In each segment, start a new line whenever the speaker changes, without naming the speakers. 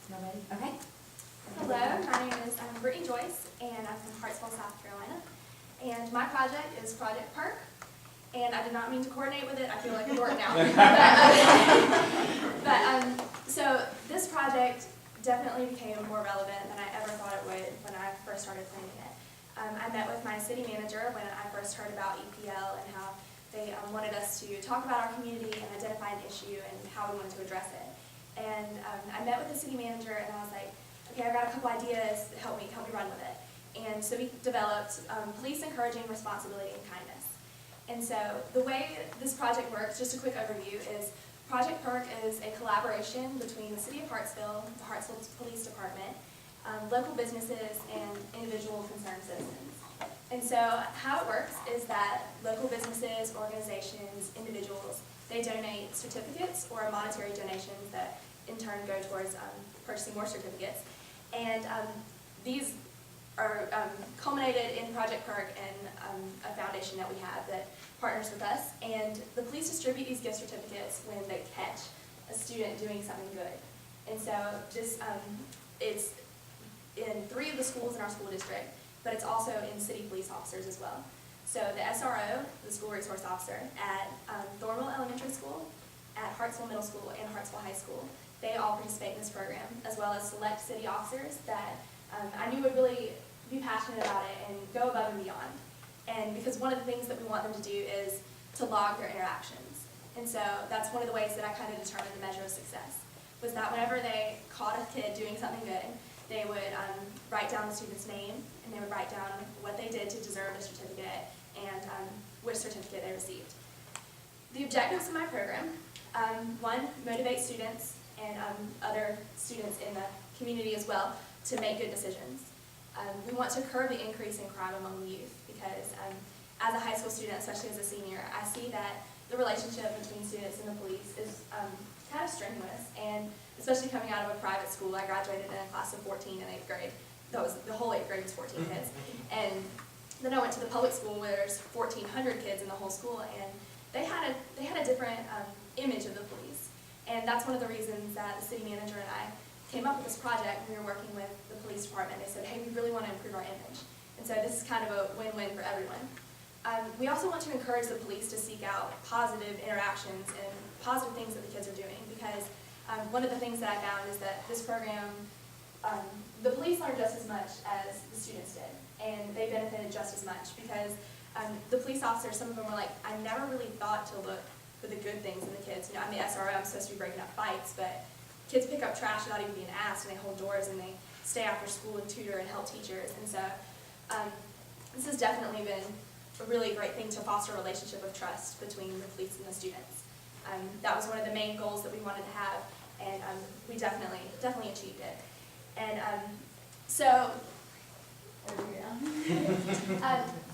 Nobody? Okay.
Hello, my name is Brittany Joyce, and I'm from Hartsville, South Carolina. And my project is Project P.E.R.K. And I did not mean to coordinate with it. I feel like a dork now. So this project definitely became more relevant than I ever thought it would when I first started planning it. I met with my city manager when I first heard about EPL and how they wanted us to talk about our community and identify an issue and how we wanted to address it. And I met with the city manager and I was like, okay, I've got a couple ideas, help me run with it. And so we developed police encouraging responsibility and kindness. And so the way this project works, just a quick overview, is Project P.E.R.K. is a collaboration between the City of Hartsville, the Hartsville Police Department, local businesses, and individual concerned citizens. And so how it works is that local businesses, organizations, individuals, they donate certificates or monetary donations that in turn go towards purchasing more certificates. And these are culminated in Project P.E.R.K. and a foundation that we have that partners with us. And the police distribute these gift certificates when they catch a student doing something good. And so just it's in 3 of the schools in our school district, but it's also in city police officers as well. So the SRO, the school resource officer, at Thornwell Elementary School, at Hartsville Middle School, and Hartsville High School, they all participate in this program, as well as select city officers that I knew would really be passionate about it and go above and beyond. And because one of the things that we want them to do is to log their interactions. And so that's one of the ways that I kind of determined the measure of success, was that whenever they caught a kid doing something good, they would write down the student's name, and they would write down what they did to deserve a certificate and which certificate they received. The objectives of my program, 1, motivate students and other students in the community as well to make good decisions. We want to curb the increase in crime among the youth because as a high school student, especially as a senior, I see that the relationship between students and the police is kind of strenuous, and especially coming out of a private school. I graduated in a class of 14 in 8th grade. That was, the whole 8th grade was 14 kids. And then I went to the public school where there's 1,400 kids in the whole school, and they had a different image of the police. And that's one of the reasons that the city manager and I came up with this project. We were working with the police department. They said, hey, we really want to improve our image. And so this is kind of a win-win for everyone. We also want to encourage the police to seek out positive interactions and positive things that the kids are doing, because one of the things that I found is that this program, the police learned just as much as the students did, and they benefited just as much because the police officers, some of them were like, I never really thought to look for the good things in the kids. You know, I'm the SRO, I'm supposed to be breaking up fights, but kids pick up trash without even being asked, and they hold doors, and they stay after school and tutor and help teachers. And so this has definitely been a really great thing to foster a relationship of trust between the police and the students. That was one of the main goals that we wanted to have, and we definitely achieved it. And so,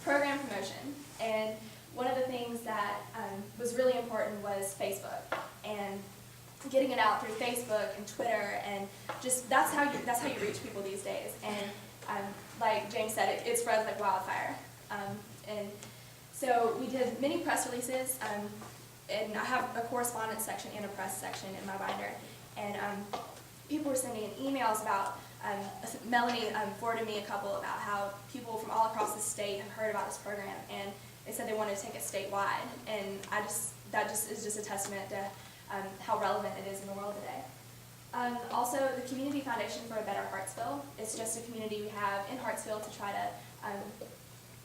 program promotion. And one of the things that was really important was Facebook, and getting it out through Facebook and Twitter, and just that's how you reach people these days. And like James said, it spreads like wildfire. And so we did many press releases, and I have a correspondence section and a press section in my binder. And people were sending in emails about, Melanie forwarded me a couple about how people from all across the state have heard about this program, and they said they wanted to take it statewide. And that is just a testament to how relevant it is in the world today. Also, the Community Foundation for a Better Hartsville. It's just a community we have in Hartsville to try to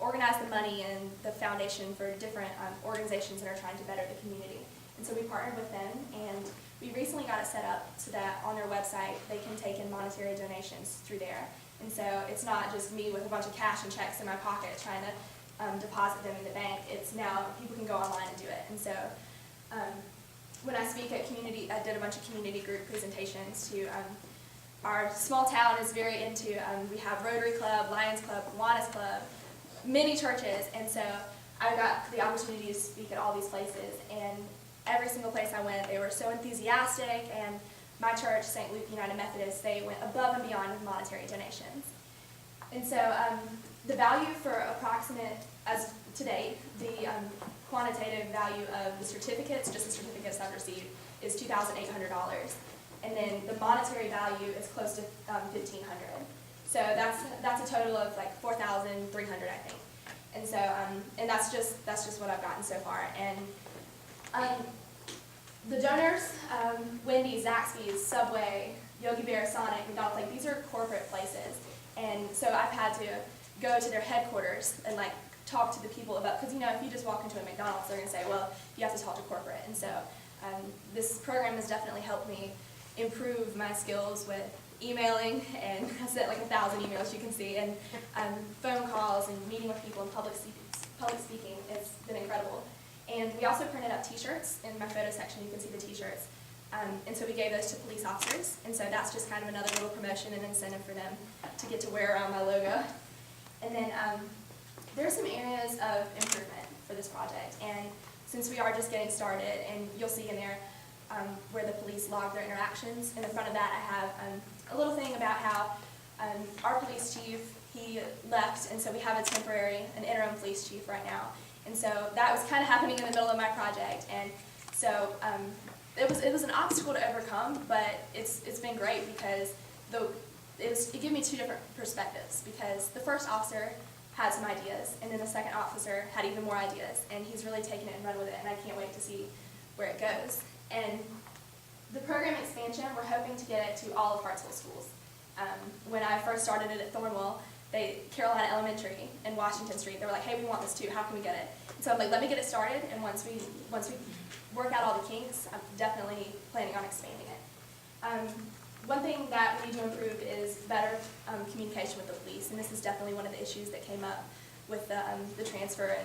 organize the money and the foundation for different organizations that are trying to better the community. And so we partnered with them, and we recently got it set up so that on their website they can take in monetary donations through there. And so it's not just me with a bunch of cash and checks in my pocket trying to deposit them in the bank. It's now people can go online and do it. And so when I speak at community, I did a bunch of community group presentations to our small town is very into, we have Rotary Club, Lions Club, Kiwanis Club, many churches, and so I got the opportunity to speak at all these places, and every single place I went, they were so enthusiastic, and my church, St. Luke United Methodist, they went above and beyond with monetary donations. And so the value for approximate, as to date, the quantitative value of the certificates, just the certificates I've received, is $2,800. and then the monetary value is close to $1,500. So that's a total of like $4,300, I think. And so and that's just what I've gotten so far. And the donors, Wendy's, Zaxby's, Subway, Yogi Bear, Sonic, McDonald's, like these are corporate places. And so I've had to go to their headquarters and like talk to the people about, because if you just walk into a McDonald's, they're going to say, well, you have to talk to corporate. And so this program has definitely helped me improve my skills with emailing, and I sent like 1,000 emails, you can see, and phone calls and meeting with people and public speaking. It's been incredible. And we also printed up t-shirts. In my photo section you can see the t-shirts. And so we gave those to police officers, and so that's just kind of another little promotion and incentive for them to get to wear around my logo. And then there are some areas of improvement for this project, and since we are just getting started, and you'll see in there where the police log their interactions. In the front of that I have a little thing about how our police chief, he left, and so we have an interim police chief right now. And so that was kind of happening in the middle of my project, and so it was an obstacle to overcome, but it's been great because it gave me two different perspectives, because the first officer had some ideas, and then the second officer had even more ideas, and he's really taken it and run with it, and I can't wait to see where it goes. And the program expansion, we're hoping to get it to all of Hartsville schools. When I first started it at Thornwell, Carolina Elementary and Washington Street, they were like, hey, we want this too, how can we get it? And so I'm like, let me get it started, and once we work out all the kinks, I'm definitely planning on expanding it. One thing that we need to improve is better communication with the police, and this is definitely one of the issues that came up with the transfer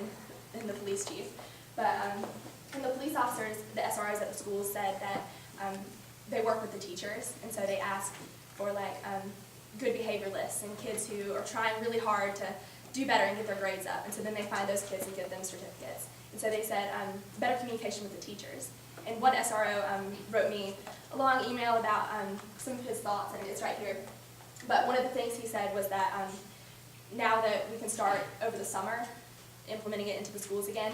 and the police chief. But and the police officers, the SROs at the schools, said that they work with the teachers, and so they ask for like good behavior lists and kids who are trying really hard to do better and get their grades up, and so then they find those kids and give them certificates. And so they said better communication with the teachers. And one SRO wrote me a long email about some of his thoughts, and it's right here. But one of the things he said was that now that we can start over the summer implementing it into the schools again,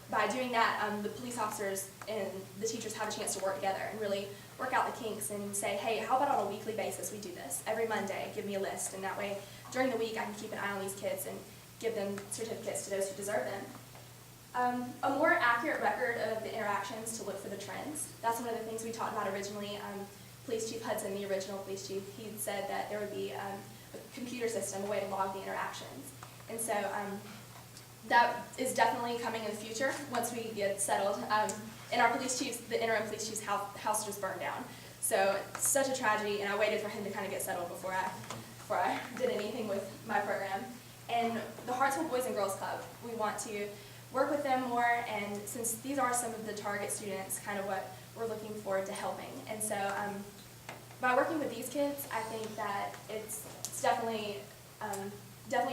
by doing that, the police officers and the teachers have a chance to work together and really work out the kinks and say, hey, how about on a weekly basis we do this? Every Monday, give me a list, and that way during the week I can keep an eye on these kids and give them certificates to those who deserve them. A more accurate record of the interactions to look for the trends. That's one of the things we talked about originally. Police Chief Hudson, the original police chief, he said that there would be a computer system, a way to log the interactions. And so that is definitely coming in the future once we get settled. And our police chiefs, the interim police chief's house just burned down. So it's such a tragedy, and I waited for him to kind of get settled before I did anything with my program. And the Hartsville Boys and Girls Club, we want to work with them more, and since these are some of the target students, kind of what we're looking forward to helping. And so by working with these kids, I think that it's definitely a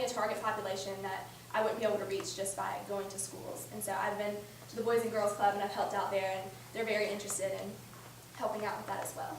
target population that I wouldn't be able to reach just by going to schools. And so I've been to the Boys and Girls Club, and I've helped out there, and they're very interested in helping out with that as well.